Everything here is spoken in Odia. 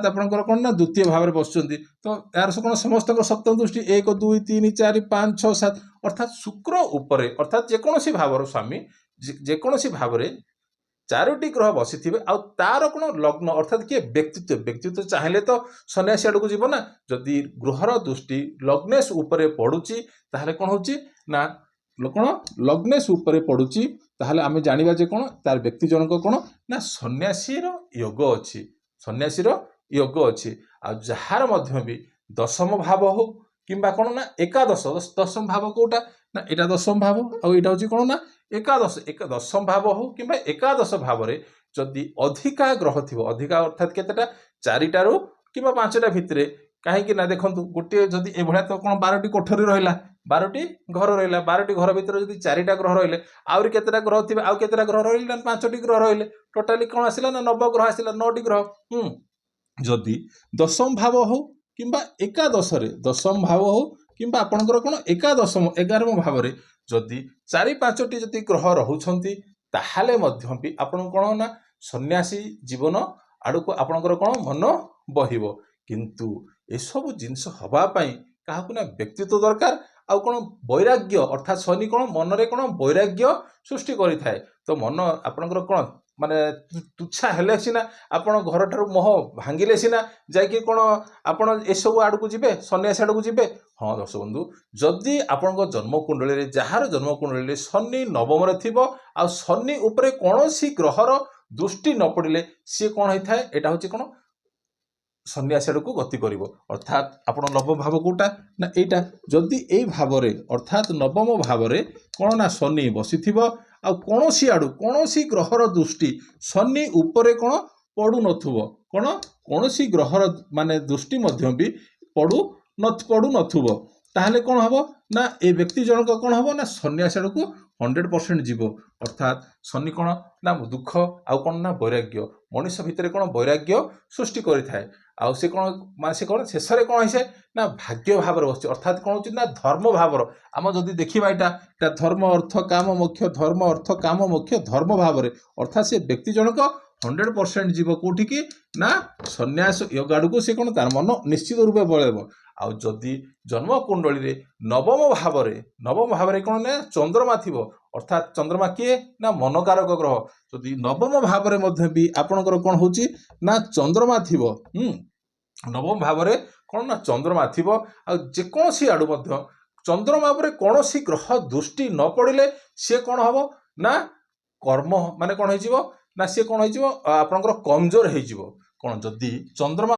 ଆପଣଙ୍କର କ'ଣ ନା ଦ୍ୱିତୀୟ ଭାବରେ ବସୁଛନ୍ତି। ତ ଏହାର କ'ଣ ସମସ୍ତଙ୍କ ସପ୍ତମ ଦୃଷ୍ଟି 1 2 3 4 5 6 7 ଅର୍ଥାତ୍ ଶୁକ୍ର ଉପରେ ଅର୍ଥାତ୍ ଯେକୌଣସି ଭାବର ସ୍ୱାମୀ ଯେକୌଣସି ଭାବରେ 4ଟି ଗ୍ରହ ବସିଥିବେ ଆଉ ତାର କ'ଣ ଲଗ୍ନ ଅର୍ଥାତ୍ କିଏ ବ୍ୟକ୍ତିତ୍ୱ ଚାହିଁଲେ ତ ସନ୍ନ୍ୟାସୀ ଆଡ଼କୁ ଯିବ ନା। ଯଦି ଗ୍ରହର ଦୃଷ୍ଟି ଲଗ୍ନେଶ ଉପରେ ପଡୁଛି ତାହେଲେ କ'ଣ ହଉଛି ନା କ'ଣ ଲଗ୍ନେଶ ଉପରେ ପଡୁଛି ତାହେଲେ ଆମେ ଜାଣିବା ଯେ କ'ଣ ତାର ବ୍ୟକ୍ତି ଜଣକ କ'ଣ ନା ସନ୍ନ୍ୟାସୀର ଯୋଗ ଅଛି। ସନ୍ନ୍ୟାସୀର ଯୋଗ ଅଛି। ଆଉ ଯାହାର ମଧ୍ୟ ବି ଦଶମ ଭାବ ହଉ କିମ୍ବା କ'ଣ ନା ଏକାଦଶ ଦଶମ ଭାବ କୋଉଟା ନା ଏଇଟା ଦଶମ ଭାବ ଆଉ ଏଇଟା ହଉଛି କ'ଣ ନା ଏକାଦଶ ଦଶମ ଭାବ ହଉ କିମ୍ବା ଏକାଦଶ ଭାବରେ ଯଦି ଅଧିକା ଗ୍ରହ ଥିବ ଅଧିକା ଅର୍ଥାତ୍ କେତେଟା 4ଟାରୁ କିମ୍ବା 5ଟା ଭିତରେ କାହିଁକି ନା ଦେଖନ୍ତୁ ଗୋଟିଏ ଯଦି ଏଭଳିଆ ତ କ'ଣ 12ଟି କୋଠରୀ ରହିଲା 12ଟି ଘର ରହିଲା 12ଟି ଘର ଭିତରେ ଯଦି 4ଟା ଗ୍ରହ ରହିଲେ ଆହୁରି କେତେଟା ଗ୍ରହ ଥିବେ ଆଉ କେତେଟା ଗ୍ରହ ରହିଲେ ନା 5ଟି ଗ୍ରହ ରହିଲେ ଟୋଟାଲି କ'ଣ ଆସିଲା ନା 9 ଗ୍ରହ ଆସିଲା 9ଟି ଗ୍ରହ। ଯଦି ଦଶମ ଭାବ ହଉ କିମ୍ବା ଏକାଦଶରେ ଦଶମ ଭାବ ହଉ କିମ୍ବା ଆପଣଙ୍କର କ'ଣ ଏକାଦଶମ 11ମ ଭାବରେ ଯଦି 4-5ଟି ଯଦି ଗ୍ରହ ରହୁଛନ୍ତି ତାହେଲେ ମଧ୍ୟ ବି ଆପଣ କ'ଣ ନା ସନ୍ନ୍ୟାସୀ ଜୀବନ ଆଡ଼କୁ ଆପଣଙ୍କର କ'ଣ ମନ ବହିବ। କିନ୍ତୁ ଏସବୁ ଜିନିଷ ହେବା ପାଇଁ କାହାକୁ ନା ବ୍ୟକ୍ତିତ୍ୱ ଦରକାର ଆଉ କ'ଣ ବୈରାଗ୍ୟ ଅର୍ଥାତ୍ ଶନି କ'ଣ ମନରେ କ'ଣ ବୈରାଗ୍ୟ ସୃଷ୍ଟି କରିଥାଏ। ତ ମନ ଆପଣଙ୍କର କ'ଣ ମାନେ ତୁଚ୍ଛା ହେଲେ ସିନା ଆପଣ ଘରଠାରୁ ମୋହ ଭାଙ୍ଗିଲେ ସିନା ଯାଇକି କ'ଣ ଆପଣ ଏସବୁ ଆଡ଼କୁ ଯିବେ ସନ୍ନ୍ୟାସୀ ଆଡ଼କୁ ଯିବେ। ହଁ ଦର୍ଶକ ବନ୍ଧୁ ଯଦି ଆପଣଙ୍କ ଜନ୍ମକୁଣ୍ଡଳୀରେ ଯାହାର ଜନ୍ମକୁଣ୍ଡଳୀରେ ଶନି ନବମରେ ଥିବ ଆଉ ଶନି ଉପରେ କୌଣସି ଗ୍ରହର ଦୃଷ୍ଟି ନ ପଡ଼ିଲେ ସିଏ କ'ଣ ହେଇଥାଏ ଏଇଟା ହେଉଛି କ'ଣ ସନ୍ନ୍ୟାସୀ ଆଡ଼କୁ ଗତି କରିବ। ଅର୍ଥାତ୍ ଆପଣ ନବମ ଭାବ କୋଉଟା ନା ଏଇଟା ଯଦି ଏଇ ଭାବରେ ଅର୍ଥାତ୍ ନବମ ଭାବରେ କ'ଣ ନା ଶନି ବସିଥିବ ଆଉ କୌଣସି ଆଡ଼ୁ କୌଣସି ଗ୍ରହର ଦୃଷ୍ଟି ଶନି ଉପରେ କ'ଣ ପଡ଼ୁନଥିବ କ'ଣ କୌଣସି ଗ୍ରହର ମାନେ ଦୃଷ୍ଟି ମଧ୍ୟ ବି ପଡ଼ୁନଥିବ ତାହେଲେ କ'ଣ ହେବ ନା ଏ ବ୍ୟକ୍ତି ଜଣକ କ'ଣ ହେବ ନା ସନ୍ନ୍ୟାସୀ ଆଡ଼କୁ 100% ଯିବ। ଅର୍ଥାତ୍ ଶନି କ'ଣ ନା ଦୁଃଖ ଆଉ କ'ଣ ନା ବୈରାଗ୍ୟ ମଣିଷ ଭିତରେ କ'ଣ ବୈରାଗ୍ୟ ସୃଷ୍ଟି କରିଥାଏ ଆଉ ସେ କ'ଣ ମାନେ ସେ କ'ଣ ଶେଷରେ କ'ଣ ହେଇଯାଏ ନା ଭାଗ୍ୟ ଭାବରେ ବସିଛି। ଅର୍ଥାତ୍ କ'ଣ ହେଉଛି ନା ଧର୍ମ ଭାବର ଆମେ ଯଦି ଦେଖିବା ଏଇଟା ଧର୍ମ ଅର୍ଥ କାମ ମୋକ୍ଷ ଧର୍ମ ଅର୍ଥ କାମ ମୋକ୍ଷ ଧର୍ମ ଭାବରେ ଅର୍ଥାତ୍ ସେ ବ୍ୟକ୍ତି ଜଣକ 100% ଯିବ କୋଉଠିକି ନା ସନ୍ନ୍ୟାସ ୟୋଗ ଆଡ଼କୁ ସେ କ'ଣ ତାର ମନ ନିଶ୍ଚିତ ରୂପେ ବଳେଇବ। ଆଉ ଯଦି ଜନ୍ମକୁଣ୍ଡଳୀରେ ନବମ ଭାବରେ କ'ଣ ନା ଚନ୍ଦ୍ରମା ଥିବ ଅର୍ଥାତ୍ ଚନ୍ଦ୍ରମା କିଏ ନା ମନକାରକ ଗ୍ରହ ଯଦି ନବମ ଭାବରେ ମଧ୍ୟ ବି ଆପଣଙ୍କର କ'ଣ ହେଉଛି ନା ଚନ୍ଦ୍ରମା ଥିବ ନବମ ଭାବରେ କ'ଣ ନା ଚନ୍ଦ୍ରମା ଥିବ ଆଉ ଯେକୌଣସି ଆଡ଼ୁ ମଧ୍ୟ ଚନ୍ଦ୍ରମା ଉପରେ କୌଣସି ଗ୍ରହ ଦୃଷ୍ଟି ନ ପଡ଼ିଲେ ସିଏ କ'ଣ ହେବ ନା କର୍ମ ମାନେ କ'ଣ ହେଇଯିବ ନା ସିଏ କ'ଣ ହେଇଯିବ ଆପଣଙ୍କର କମଜୋର ହେଇଯିବ। କ'ଣ ଯଦି ଚନ୍ଦ୍ରମା